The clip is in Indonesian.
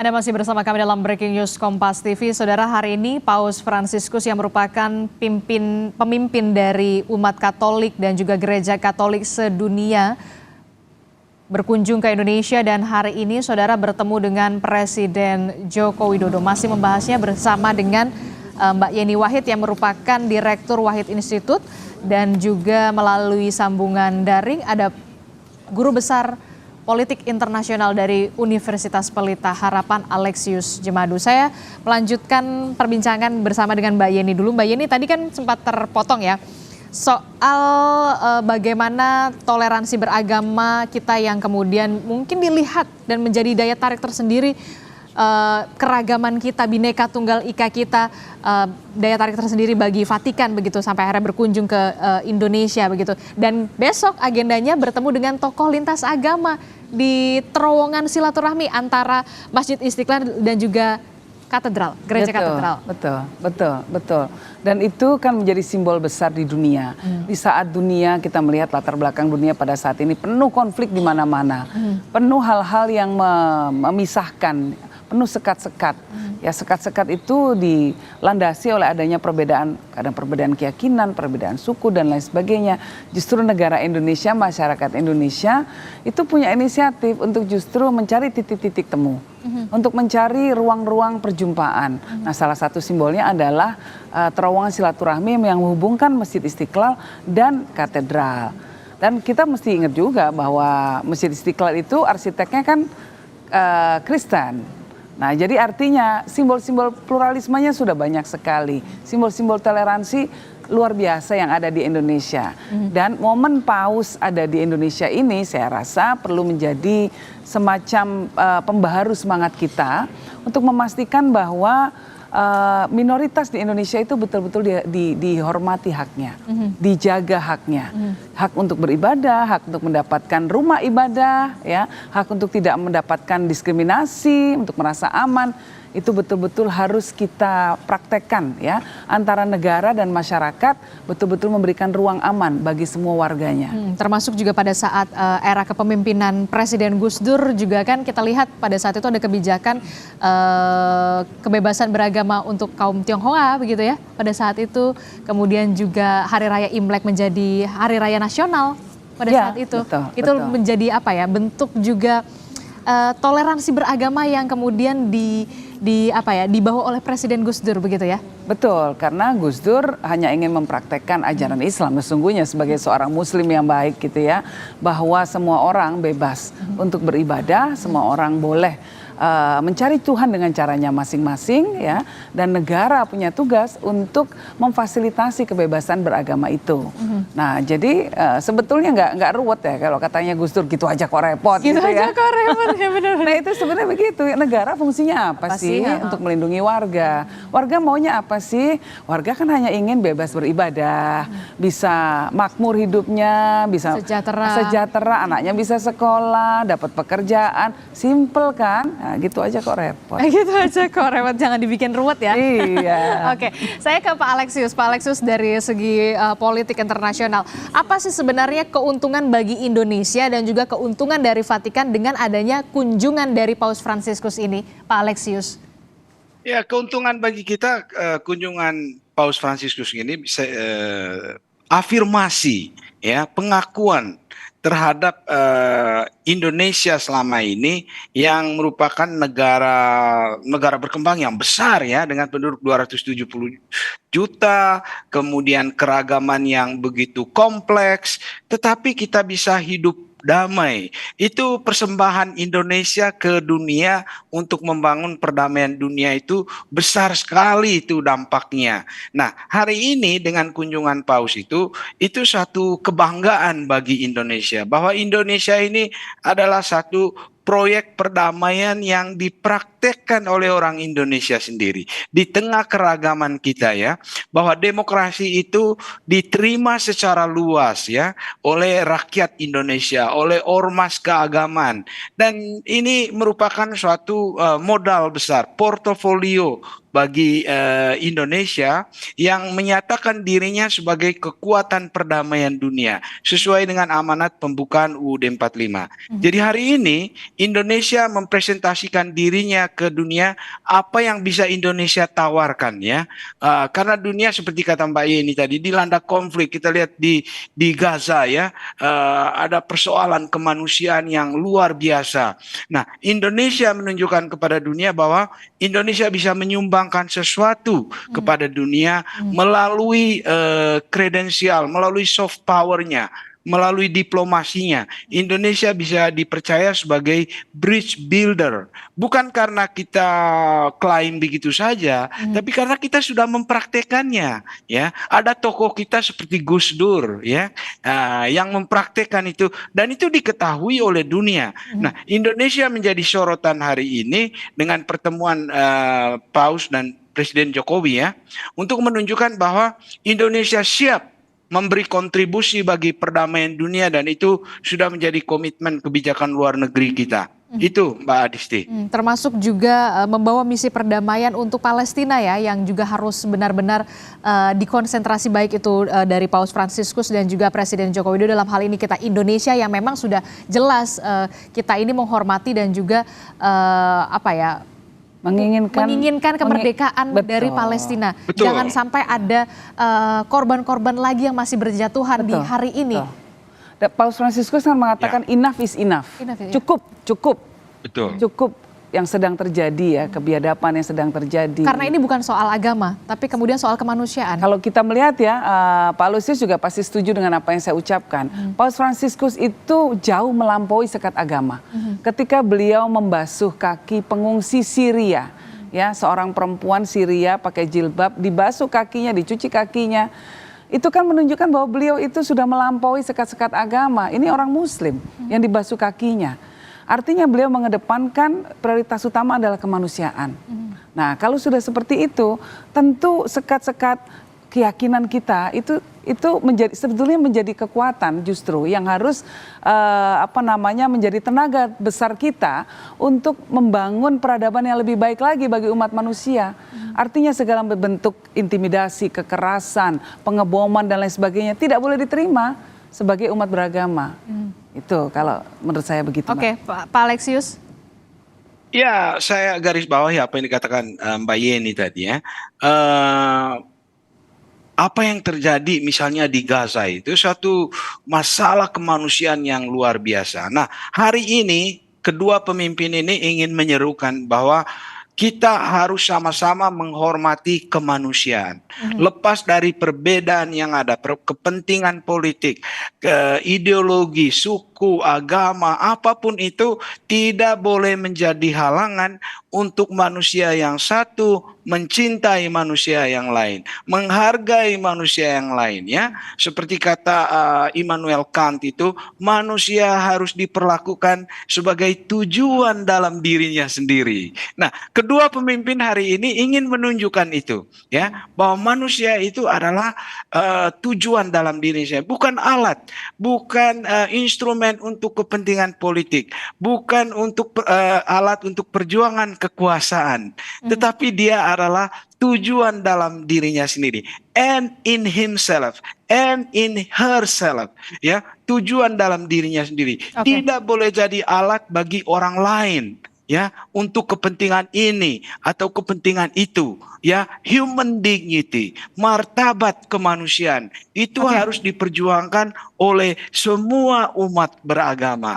Anda masih bersama kami dalam Breaking News Kompas TV. Saudara, hari ini Paus Fransiskus yang merupakan pemimpin dari umat Katolik dan juga Gereja Katolik sedunia berkunjung ke Indonesia, dan hari ini saudara bertemu dengan Presiden Joko Widodo. Masih membahasnya bersama dengan Mbak Yeni Wahid yang merupakan Direktur Wahid Institute, dan juga melalui sambungan daring ada Guru Besar Politik Internasional dari Universitas Pelita Harapan Alexius Jemadu. Saya melanjutkan perbincangan bersama dengan Mbak Yeni dulu. Mbak Yeni, tadi kan sempat terpotong ya soal bagaimana toleransi beragama kita yang kemudian mungkin dilihat dan menjadi daya tarik tersendiri, keragaman kita, Bhinneka Tunggal Ika kita, daya tarik tersendiri bagi Vatikan begitu, sampai akhirnya berkunjung ke Indonesia begitu. Dan besok agendanya bertemu dengan tokoh lintas agama di terowongan silaturahmi antara Masjid Istiqlal dan juga Katedral, Gereja Katedral. Betul. Dan itu kan menjadi simbol besar di dunia. Di saat dunia kita melihat latar belakang dunia pada saat ini penuh konflik di mana-mana, penuh hal-hal yang memisahkan, penuh sekat-sekat. Ya, sekat-sekat itu dilandasi oleh adanya perbedaan, kadang perbedaan keyakinan, perbedaan suku dan lain sebagainya. Justru negara Indonesia, masyarakat Indonesia itu punya inisiatif untuk justru mencari titik-titik temu, untuk mencari ruang-ruang perjumpaan. Nah, salah satu simbolnya adalah terowongan silaturahmi yang menghubungkan Masjid Istiqlal dan Katedral. Dan kita mesti ingat juga bahwa Masjid Istiqlal itu arsiteknya kan Kristen. Nah, jadi artinya simbol-simbol pluralismenya sudah banyak sekali. Simbol-simbol toleransi luar biasa yang ada di Indonesia. Dan momen Paus ada di Indonesia ini saya rasa perlu menjadi semacam pembaharu semangat kita untuk memastikan bahwa minoritas di Indonesia itu betul-betul dihormati haknya, dijaga haknya, hak untuk beribadah, hak untuk mendapatkan rumah ibadah, ya, hak untuk tidak mendapatkan diskriminasi, untuk merasa aman. Itu betul-betul harus kita praktekkan, ya, antara negara dan masyarakat, betul-betul memberikan ruang aman bagi semua warganya. Termasuk juga pada saat era kepemimpinan Presiden Gus Dur juga kan kita lihat pada saat itu ada kebijakan kebebasan beragama untuk kaum Tionghoa begitu ya pada saat itu. Kemudian juga Hari Raya Imlek menjadi Hari Raya Nasional pada saat itu. Betul. Menjadi apa ya, bentuk juga toleransi beragama yang kemudian dibawa oleh Presiden Gus Dur begitu ya? Betul, karena Gus Dur hanya ingin mempraktekkan ajaran Islam sesungguhnya sebagai seorang Muslim yang baik gitu ya, bahwa semua orang bebas untuk beribadah, semua orang boleh mencari Tuhan dengan caranya masing-masing, ya, dan negara punya tugas untuk memfasilitasi kebebasan beragama itu. Nah, jadi sebetulnya nggak ruwet ya kalau katanya Gus Dur gitu aja kok repot gitu aja ya. Kok repot ya, benar. Nah, itu sebenarnya begitu. Negara fungsinya apa sih? Untuk melindungi warga. Warga maunya apa sih? Warga kan hanya ingin bebas beribadah, bisa makmur hidupnya, bisa sejahtera, anaknya bisa sekolah, dapat pekerjaan, simple kan? Nah, gitu aja kok repot. Gitu aja kok repot, jangan dibikin ruwet ya. Iya. Oke, saya ke Pak Alexius. Pak Alexius, dari segi politik internasional, apa sih sebenarnya keuntungan bagi Indonesia dan juga keuntungan dari Vatikan dengan adanya kunjungan dari Paus Fransiskus ini, Pak Alexius? Ya, keuntungan bagi kita kunjungan Paus Fransiskus ini bisa afirmasi, ya, pengakuan terhadap Indonesia selama ini yang merupakan negara berkembang yang besar ya, dengan penduduk 270 juta, kemudian keragaman yang begitu kompleks, tetapi kita bisa hidup damai. Itu persembahan Indonesia ke dunia untuk membangun perdamaian dunia, itu besar sekali itu dampaknya. Nah, hari ini dengan kunjungan Paus itu satu kebanggaan bagi Indonesia, bahwa Indonesia ini adalah satu proyek perdamaian yang dipraktekkan oleh orang Indonesia sendiri di tengah keragaman kita, ya, bahwa demokrasi itu diterima secara luas ya oleh rakyat Indonesia, oleh ormas keagamaan, dan ini merupakan suatu modal besar, portofolio bagi Indonesia yang menyatakan dirinya sebagai kekuatan perdamaian dunia sesuai dengan amanat pembukaan UUD 45. Jadi hari ini Indonesia mempresentasikan dirinya ke dunia apa yang bisa Indonesia tawarkan ya. Karena dunia seperti kata Mbak Yeni tadi dilanda konflik. Kita lihat di Gaza ya, ada persoalan kemanusiaan yang luar biasa. Nah, Indonesia menunjukkan kepada dunia bahwa Indonesia bisa menyumbangkan sesuatu kepada dunia melalui kredensial, melalui soft powernya, melalui diplomasinya. Indonesia bisa dipercaya sebagai bridge builder. Bukan karena kita klaim begitu saja, tapi karena kita sudah mempraktekannya. Ya, ada tokoh kita seperti Gus Dur, ya, yang mempraktekkan itu dan itu diketahui oleh dunia. Nah, Indonesia menjadi sorotan hari ini dengan pertemuan Paus dan Presiden Jokowi ya, untuk menunjukkan bahwa Indonesia siap memberi kontribusi bagi perdamaian dunia dan itu sudah menjadi komitmen kebijakan luar negeri kita. Itu Mbak Adisti. Termasuk juga membawa misi perdamaian untuk Palestina ya, yang juga harus benar-benar dikonsentrasi baik itu dari Paus Fransiskus dan juga Presiden Joko Widodo. Dalam hal ini kita Indonesia yang memang sudah jelas kita ini menghormati dan juga menginginkan kemerdekaan dari Palestina. Betul. Jangan sampai ada korban-korban lagi yang masih berjatuhan di hari ini. Paus Fransiskus kan mengatakan enough is enough. Cukup. Betul. Cukup yang sedang terjadi ya, kebiadaban yang sedang terjadi. Karena ini bukan soal agama, tapi kemudian soal kemanusiaan. Kalau kita melihat ya, Pak Lusius juga pasti setuju dengan apa yang saya ucapkan. Paus Fransiskus itu jauh melampaui sekat agama. Ketika beliau membasuh kaki pengungsi Syria, ya, seorang perempuan Syria pakai jilbab, dibasuh kakinya, dicuci kakinya. Itu kan menunjukkan bahwa beliau itu sudah melampaui sekat-sekat agama. Ini orang Muslim yang dibasuh kakinya. Artinya beliau mengedepankan prioritas utama adalah kemanusiaan. Nah, kalau sudah seperti itu, tentu sekat-sekat keyakinan kita itu sebetulnya menjadi kekuatan justru yang harus menjadi tenaga besar kita untuk membangun peradaban yang lebih baik lagi bagi umat manusia. Artinya segala bentuk intimidasi, kekerasan, pengeboman dan lain sebagainya tidak boleh diterima sebagai umat beragama. Itu kalau menurut saya begitu. Oke, Pak Alexius. Ya, saya garis bawahi apa yang dikatakan Mbak Yeni tadi ya. Apa yang terjadi misalnya di Gaza itu satu masalah kemanusiaan yang luar biasa. Nah, hari ini kedua pemimpin ini ingin menyerukan bahwa kita harus sama-sama menghormati kemanusiaan. Lepas dari perbedaan yang ada, kepentingan politik, ideologi, suku, agama, apapun itu tidak boleh menjadi halangan untuk manusia yang satu mencintai manusia yang lain, menghargai manusia yang lain ya. Seperti kata Immanuel Kant itu, manusia harus diperlakukan sebagai tujuan dalam dirinya sendiri. Nah, kedua pemimpin hari ini ingin menunjukkan itu ya, bahwa manusia itu adalah tujuan dalam dirinya, bukan alat, bukan instrumen untuk kepentingan politik, bukan untuk alat untuk perjuangan kekuasaan, tetapi dia adalah tujuan dalam dirinya sendiri, and in himself and in herself ya, tujuan dalam dirinya sendiri. Tidak boleh jadi alat bagi orang lain ya, untuk kepentingan ini atau kepentingan itu ya. Human dignity, martabat kemanusiaan itu harus diperjuangkan oleh semua umat beragama.